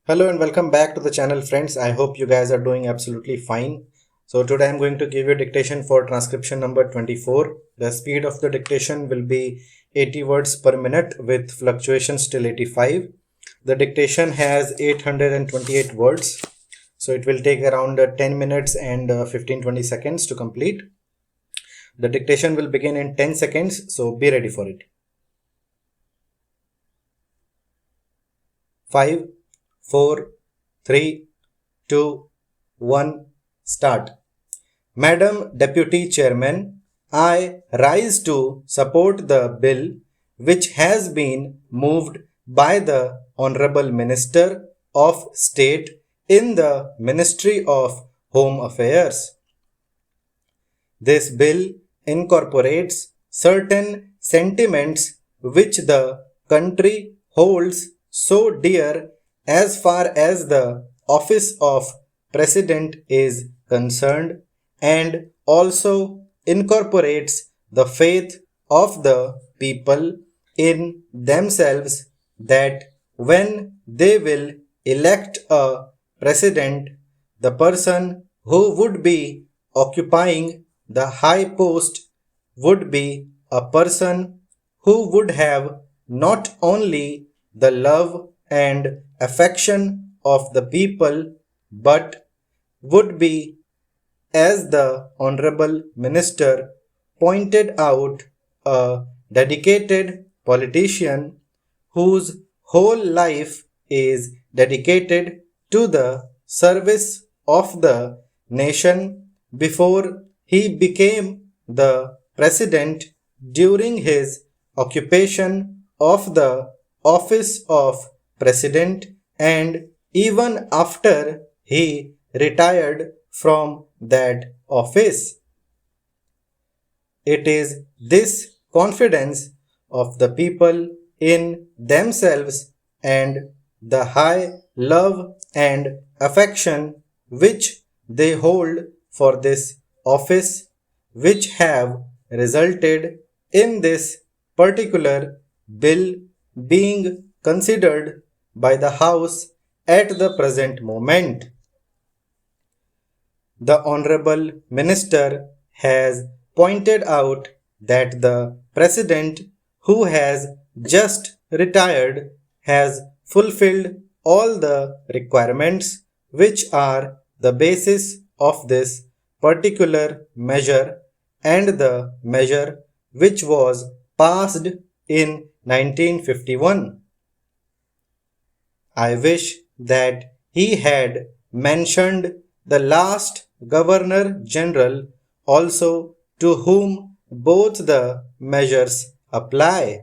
Hello and welcome back to the channel, friends. I hope you guys are doing absolutely fine. So today I'm going to give you dictation for transcription number 24. The speed of the dictation will be 80 words per minute with fluctuations till 85. The dictation has 828 words. So it will take around 10 minutes and 15-20 seconds to complete. The dictation will begin in 10 seconds. So be ready for it. 5, 4, 3, 2, 1, start. Madam Deputy Chairman, I rise to support the bill which has been moved by the Honorable Minister of State in the Ministry of Home Affairs. This bill incorporates certain sentiments which the country holds so dear as far as the office of President is concerned, and also incorporates the faith of the people in themselves that when they will elect a president, the person who would be occupying the high post would be a person who would have not only the love and affection of the people but would be, as the Honorable Minister pointed out, a dedicated politician whose whole life is dedicated to the service of the nation before he became the president during his occupation of the office of president and even after he retired from that office. It is this confidence of the people in themselves and the high love and affection which they hold for this office which have resulted in this particular bill being considered by the House at the present moment. The Honorable Minister has pointed out that the President who has just retired has fulfilled all the requirements which are the basis of this particular measure and the measure which was passed in 1951. I wish that he had mentioned the last Governor General also, to whom both the measures apply.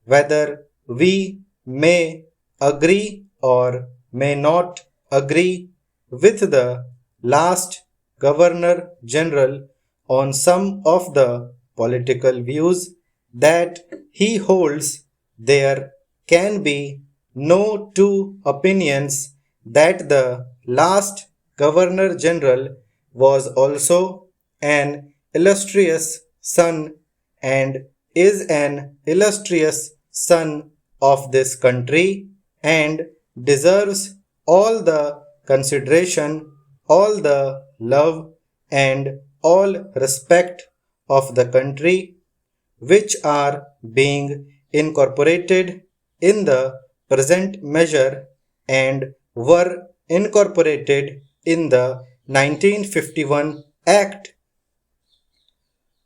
Whether we may agree or may not agree with the last Governor General on some of the political views that he holds, there can be no two opinions that the last Governor General was also an illustrious son and is an illustrious son of this country and deserves all the consideration, all the love and all respect of the country which are being incorporated in the present measure and were incorporated in the 1951 Act.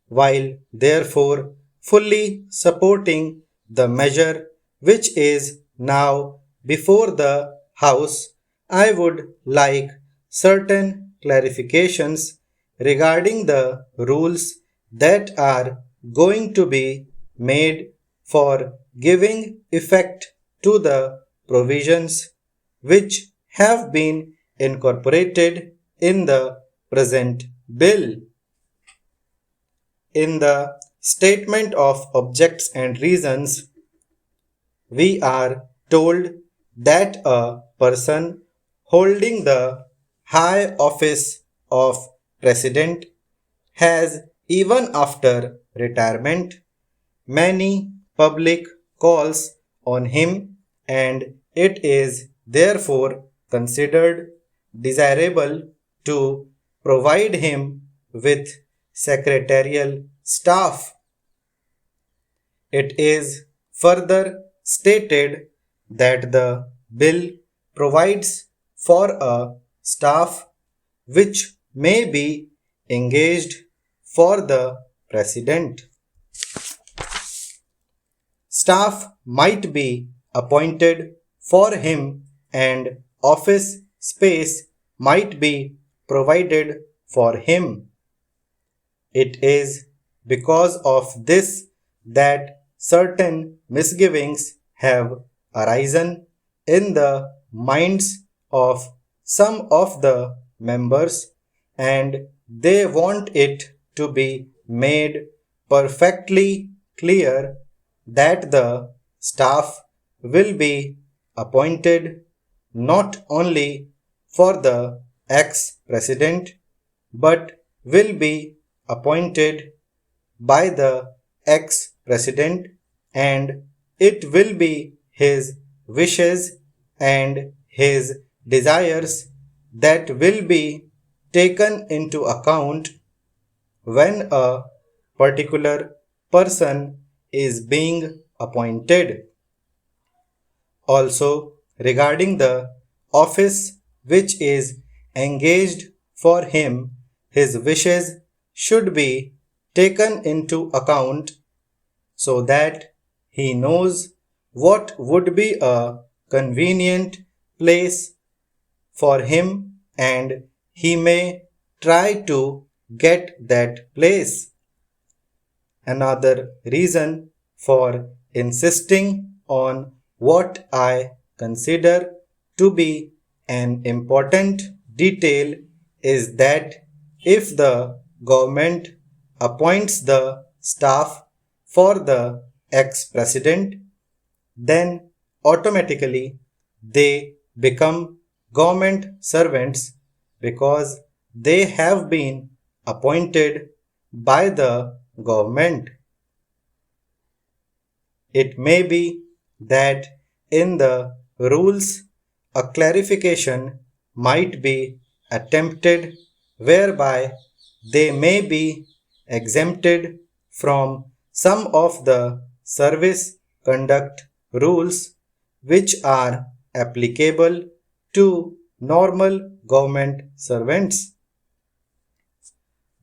While therefore fully supporting the measure which is now before the House, I would like certain clarifications regarding the rules that are going to be made for giving effect to the provisions which have been incorporated in the present bill. In the statement of objects and reasons, we are told that a person holding the high office of president has, even after retirement, many public calls on him and it is therefore considered desirable to provide him with secretarial staff. It is further stated that the bill provides for a staff which may be engaged for the president. Staff might be appointed for him and office space might be provided for him. It is because of this that certain misgivings have arisen in the minds of some of the members, and they want it to be made perfectly clear that the staff will be appointed not only for the ex-president but will be appointed by the ex-president, and it will be his wishes and his desires that will be taken into account when a particular person is being appointed. Also, regarding the office which is engaged for him, his wishes should be taken into account so that he knows what would be a convenient place for him and he may try to get that place. Another reason for insisting on what I consider to be an important detail is that if the government appoints the staff for the ex-president, then automatically they become government servants because they have been appointed by the government. It may be that in the rules a clarification might be attempted whereby they may be exempted from some of the service conduct rules which are applicable to normal government servants.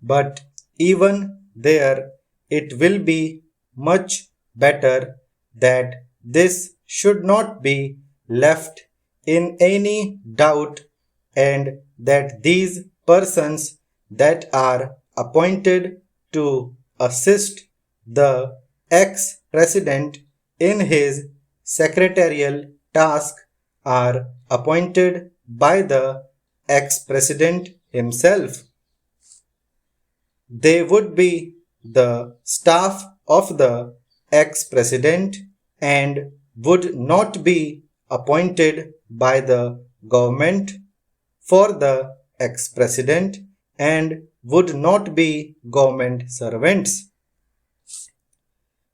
But even there, it will be much better that this should not be left in any doubt and that these persons that are appointed to assist the ex-president in his secretarial task are appointed by the ex-president himself. They would be the staff of the ex-president and would not be appointed by the government for the ex-president and would not be government servants.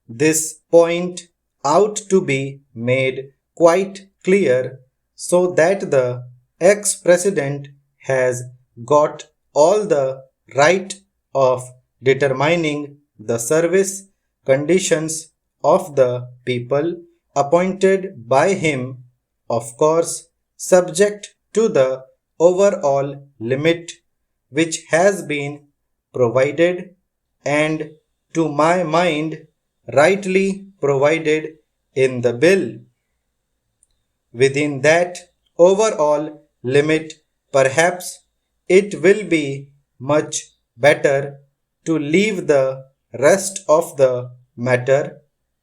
This point ought to be made quite clear so that the ex-president has got all the right of determining the service conditions of the people appointed by him, of course, subject to the overall limit which has been provided and, to my mind, rightly provided in the bill. Within that overall limit, perhaps it will be much better to leave the rest of the matter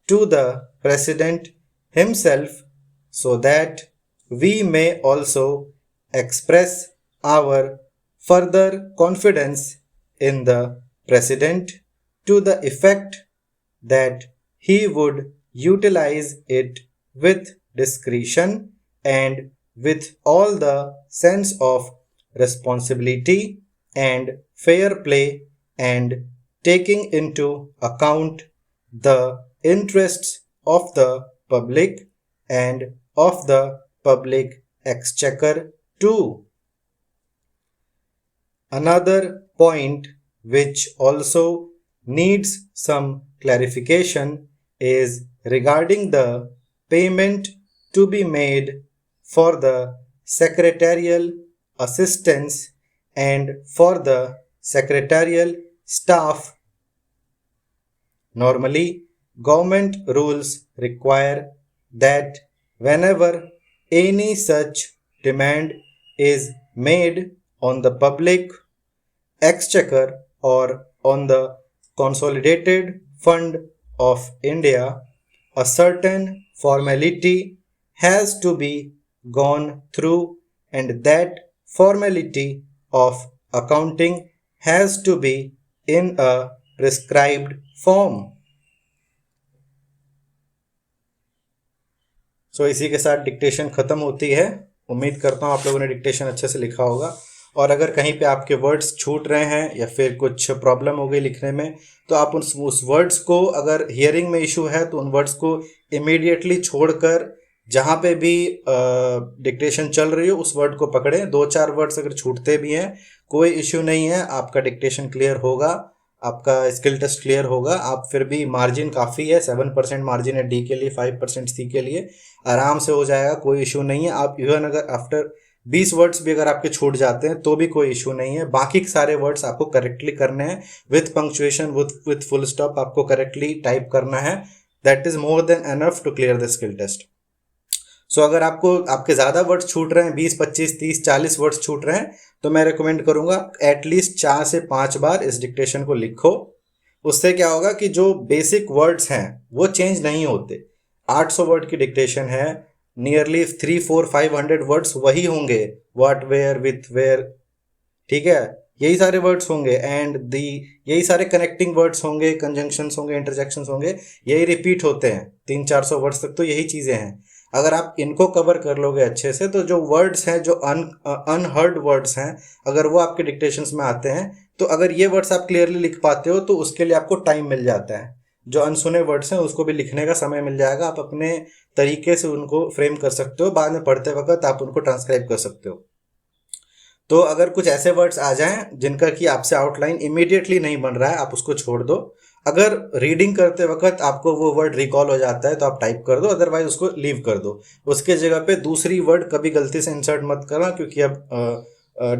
to the President himself so that we may also express our further confidence in the President to the effect that he would utilize it with discretion and with all the sense of responsibility and fair play and taking into account the interests of the public and of the public exchequer too. Another point which also needs some clarification is regarding the payment to be made for the secretarial assistance and for the secretarial staff. Normally, government rules require that whenever any such demand is made on the public exchequer or on the consolidated fund of India, a certain formality has to be gone through, and that formality of accounting has to be in a prescribed form. सो इसी के साथ dictation ख़त्म होती है। उम्मीद करता हूँ आप लोगों ने डिक्टेशन अच्छे से लिखा होगा, और अगर कहीं पे आपके वर्ड्स छूट रहे हैं या फिर कुछ प्रॉब्लम हो गई लिखने में, तो आप उस वर्ड्स को, अगर हियरिंग में इशू है तो उन वर्ड्स को इमीडिएटली छोड़कर जहाँ पे भी डिक्टेशन चल रही हो उस वर्ड को पकड़ें। 2-4 वर्ड्स अगर छूटते भी हैं कोई इश्यू नहीं है, आपका डिक्टेशन क्लियर होगा, आपका स्किल टेस्ट क्लियर होगा। आप फिर भी मार्जिन काफ़ी है, 7% मार्जिन है डी के लिए, 5% सी के लिए, आराम से हो जाएगा, कोई इशू नहीं है। आप इवन अगर आफ्टर 20 वर्ड्स भी अगर आपके छूट जाते हैं तो भी कोई इशू नहीं है। बाकी सारे वर्ड्स आपको करेक्टली करने हैं, with punctuation, with full stop आपको करेक्टली टाइप करना है। That is more than enough to clear the skill test. So अगर आपके ज़्यादा वर्ड्स छूट रहे हैं, 20, 25, 30, 40 वर्ड्स छूट रहे हैं, तो मैं रिकमेंड करूंगा एटलीस्ट 4 से 5 बार इस डिक्टेशन को लिखो। उससे क्या होगा कि जो बेसिक वर्ड्स हैं वो चेंज नहीं होते। 800 वर्ड की डिक्टेशन है, नियरली 3, 4, 500 वर्ड्स वही होंगे, व्हाट, वेयर, विथ, वेयर, ठीक है, यही सारे वर्ड्स होंगे, एंड यही सारे कनेक्टिंग वर्ड्स होंगे, कंजंक्शंस होंगे, इंटरजेक्शंस होंगे, यही रिपीट होते हैं। 300-400 वर्ड्स तक तो यही चीज़ें हैं। अगर आप इनको कवर कर लोगे अच्छे से, तो जो वर्ड्स हैं, जो अनहर्ड वर्ड्स हैं, अगर वो आपके डिक्टेशंस में आते हैं, तो अगर ये वर्ड्स आप क्लियरली लिख पाते हो तो उसके लिए आपको टाइम मिल जाता है। जो अनसुने वर्ड्स हैं उसको भी लिखने का समय मिल जाएगा, आप अपने तरीके से उनको फ्रेम कर सकते हो, बाद में पढ़ते वक्त आप उनको ट्रांसक्राइब कर सकते हो। तो अगर कुछ ऐसे वर्ड्स आ जाएं जिनका कि आपसे आउटलाइन इमीडिएटली नहीं बन रहा है, आप उसको छोड़ दो। अगर रीडिंग करते वक्त आपको वो वर्ड रिकॉल हो जाता है तो आप टाइप कर दो, अदरवाइज उसको लीव कर दो। उसके जगह पे दूसरी वर्ड कभी गलती से इंसर्ट मत करना, क्योंकि अब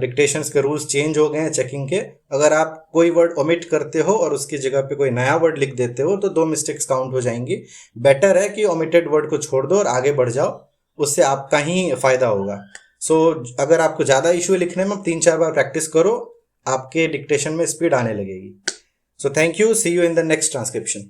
डिक्टेशंस के रूल्स चेंज हो गए हैं चेकिंग के। अगर आप कोई वर्ड ओमिट करते हो और उसकी जगह पे कोई नया वर्ड लिख देते हो तो 2 मिस्टेक्स काउंट हो जाएंगी। बेटर है कि ओमिटेड वर्ड को छोड़ दो और आगे बढ़ जाओ, उससे आपका ही फायदा होगा। सो अगर आपको ज़्यादा इशू लिखने में, 3-4 बार प्रैक्टिस करो, आपके डिक्टेशन में स्पीड आने लगेगी। So thank you. See you in the next transcription.